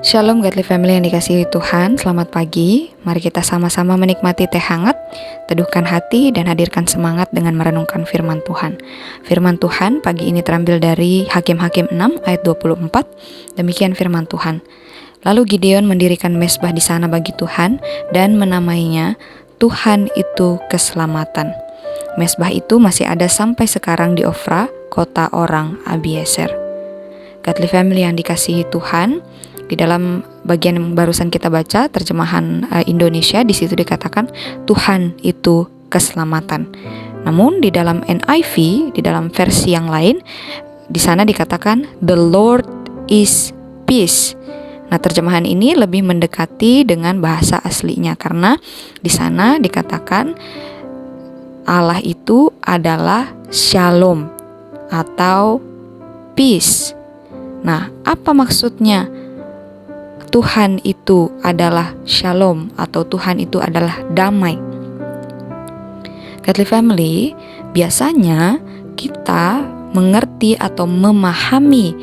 Shalom Godly Family yang dikasihi Tuhan, selamat pagi. Mari kita sama-sama menikmati teh hangat, teduhkan hati dan hadirkan semangat dengan merenungkan firman Tuhan. Firman Tuhan pagi ini terambil dari Hakim-Hakim 6 ayat 24. Demikian firman Tuhan. Lalu Gideon mendirikan mezbah di sana bagi Tuhan dan menamainya Tuhan itu keselamatan. Mezbah itu masih ada sampai sekarang di Ofra, kota orang Abiezer. Godly Family yang dikasihi Tuhan, di dalam bagian yang barusan kita baca terjemahan Indonesia, di situ dikatakan Tuhan itu keselamatan. Namun di dalam NIV, di dalam versi yang lain, di sana dikatakan The Lord is peace. Nah, terjemahan ini lebih mendekati dengan bahasa aslinya karena di sana dikatakan Allah itu adalah Shalom atau peace. Nah, apa maksudnya? Tuhan itu adalah Shalom atau Tuhan itu adalah damai. Godly Family, biasanya kita mengerti atau memahami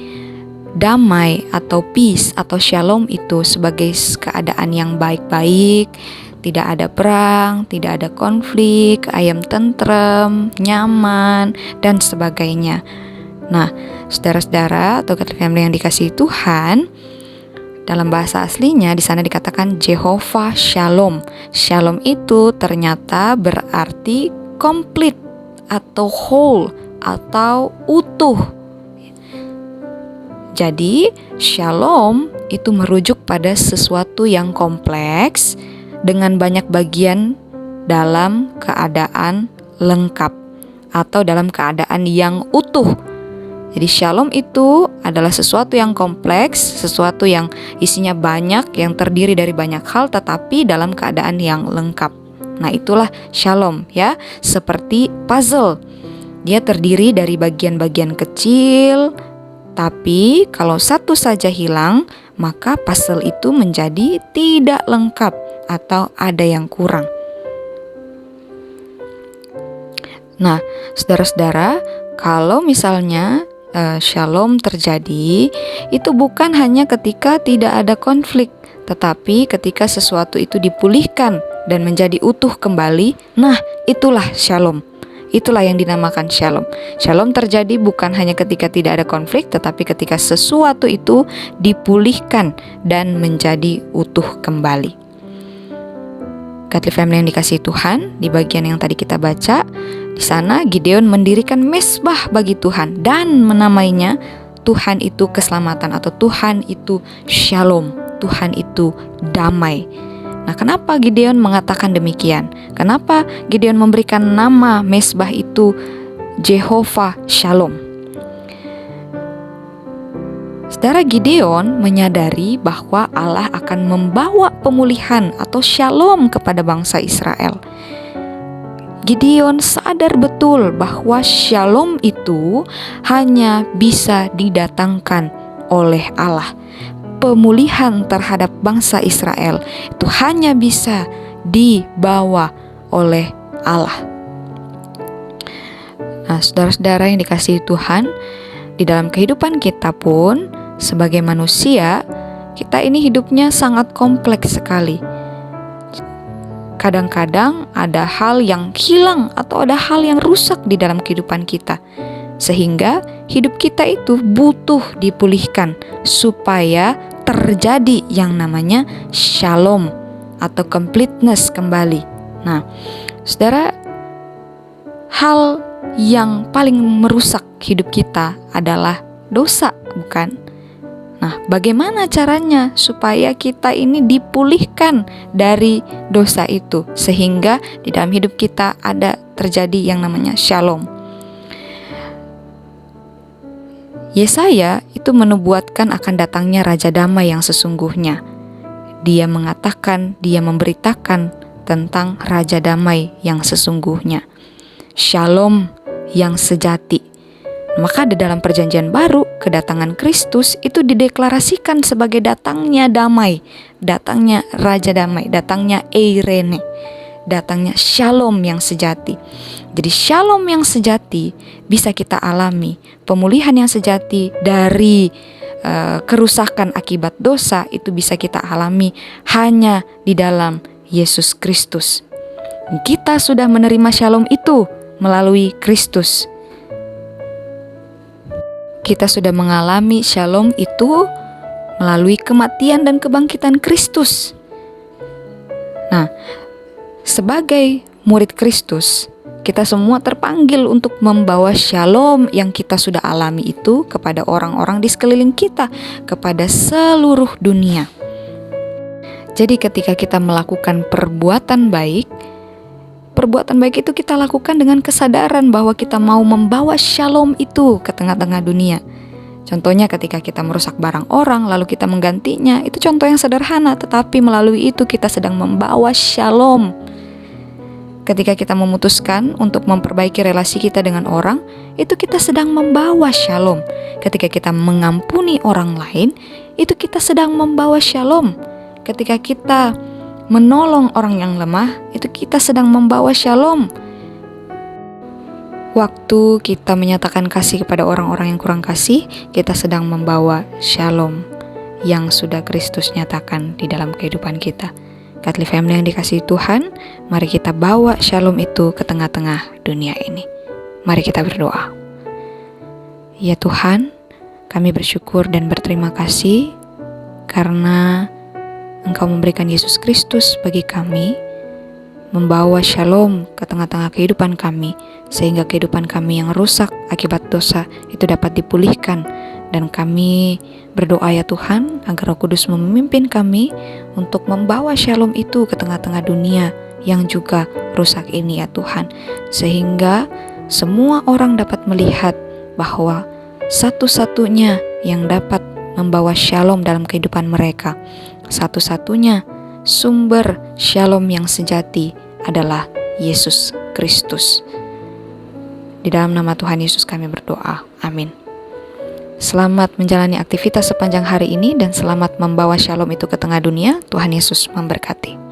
damai atau peace atau Shalom itu sebagai keadaan yang baik-baik, tidak ada perang, tidak ada konflik, ayam tentrem, nyaman, dan sebagainya. Nah, saudara-saudara atau Godly Family yang dikasihi Tuhan, dalam bahasa aslinya di sana dikatakan Jehovah Shalom. Shalom itu ternyata berarti komplit atau whole atau utuh. Jadi Shalom itu merujuk pada sesuatu yang kompleks dengan banyak bagian dalam keadaan lengkap atau dalam keadaan yang utuh. Jadi Shalom itu adalah sesuatu yang kompleks, sesuatu yang isinya banyak, yang terdiri dari banyak hal tetapi dalam keadaan yang lengkap. Nah, itulah Shalom ya, seperti puzzle. Dia terdiri dari bagian-bagian kecil, tapi kalau satu saja hilang, maka puzzle itu menjadi tidak lengkap atau ada yang kurang. Nah, saudara-saudara, kalau misalnya Shalom terjadi, itu bukan hanya ketika tidak ada konflik, tetapi ketika sesuatu itu dipulihkan dan menjadi utuh kembali. Nah, itulah Shalom. Itulah yang dinamakan Shalom. Shalom terjadi bukan hanya ketika tidak ada konflik, tetapi ketika sesuatu itu dipulihkan dan menjadi utuh kembali. Godly Family yang dikasihi Tuhan, di bagian yang tadi kita baca, di sana Gideon mendirikan mezbah bagi Tuhan dan menamainya Tuhan itu keselamatan atau Tuhan itu Shalom, Tuhan itu damai. Nah, kenapa Gideon mengatakan demikian? Kenapa Gideon memberikan nama mezbah itu Jehovah Shalom? Saudara, Gideon menyadari bahwa Allah akan membawa pemulihan atau Shalom kepada bangsa Israel. Gideon sadar betul bahwa Shalom itu hanya bisa didatangkan oleh Allah. Pemulihan terhadap bangsa Israel itu hanya bisa dibawa oleh Allah. Nah, saudara-saudara yang dikasihi Tuhan, di dalam kehidupan kita pun sebagai manusia, kita ini hidupnya sangat kompleks sekali. Kadang-kadang ada hal yang hilang atau ada hal yang rusak di dalam kehidupan kita, sehingga hidup kita itu butuh dipulihkan supaya terjadi yang namanya Shalom atau completeness kembali. Nah, saudara, hal yang paling merusak hidup kita adalah dosa, bukan? Nah, bagaimana caranya supaya kita ini dipulihkan dari dosa itu sehingga di dalam hidup kita ada terjadi yang namanya Shalom? Yesaya itu menubuatkan akan datangnya Raja Damai yang sesungguhnya. Dia mengatakan, dia memberitakan tentang Raja Damai yang sesungguhnya, Shalom yang sejati. Maka di dalam perjanjian baru, kedatangan Kristus itu dideklarasikan sebagai datangnya damai, datangnya Raja Damai, datangnya Eirene, datangnya Shalom yang sejati. Jadi Shalom yang sejati bisa kita alami, pemulihan yang sejati dari kerusakan akibat dosa itu bisa kita alami hanya di dalam Yesus Kristus. Kita sudah menerima shalom itu melalui Kristus. Kita sudah mengalami shalom itu melalui kematian dan kebangkitan Kristus. Nah, sebagai murid Kristus, kita semua terpanggil untuk membawa shalom yang kita sudah alami itu kepada orang-orang di sekeliling kita, kepada seluruh dunia. Jadi ketika kita melakukan perbuatan baik itu kita lakukan dengan kesadaran bahwa kita mau membawa shalom itu ke tengah-tengah dunia. Contohnya ketika kita merusak barang orang lalu kita menggantinya, itu contoh yang sederhana, tetapi melalui itu kita sedang membawa shalom. Ketika kita memutuskan untuk memperbaiki relasi kita dengan orang, itu kita sedang membawa shalom. Ketika kita mengampuni orang lain, itu kita sedang membawa shalom. Ketika kita menolong orang yang lemah, itu kita sedang membawa shalom. Waktu kita menyatakan kasih kepada orang-orang yang kurang kasih, kita sedang membawa shalom yang sudah Kristus nyatakan di dalam kehidupan kita. Katli Family yang dikasihi Tuhan, mari kita bawa shalom itu ke tengah-tengah dunia ini. Mari kita berdoa. Ya Tuhan, kami bersyukur dan berterima kasih karena Engkau memberikan Yesus Kristus bagi kami, membawa shalom ke tengah-tengah kehidupan kami, sehingga kehidupan kami yang rusak akibat dosa itu dapat dipulihkan. Dan kami berdoa ya Tuhan, agar Roh Kudus memimpin kami untuk membawa shalom itu ke tengah-tengah dunia yang juga rusak ini ya Tuhan. Sehingga semua orang dapat melihat bahwa satu-satunya yang dapat membawa shalom dalam kehidupan mereka, satu-satunya sumber shalom yang sejati adalah Yesus Kristus. Di dalam nama Tuhan Yesus kami berdoa. Amin. Selamat menjalani aktivitas sepanjang hari ini dan selamat membawa shalom itu ke tengah dunia. Tuhan Yesus memberkati.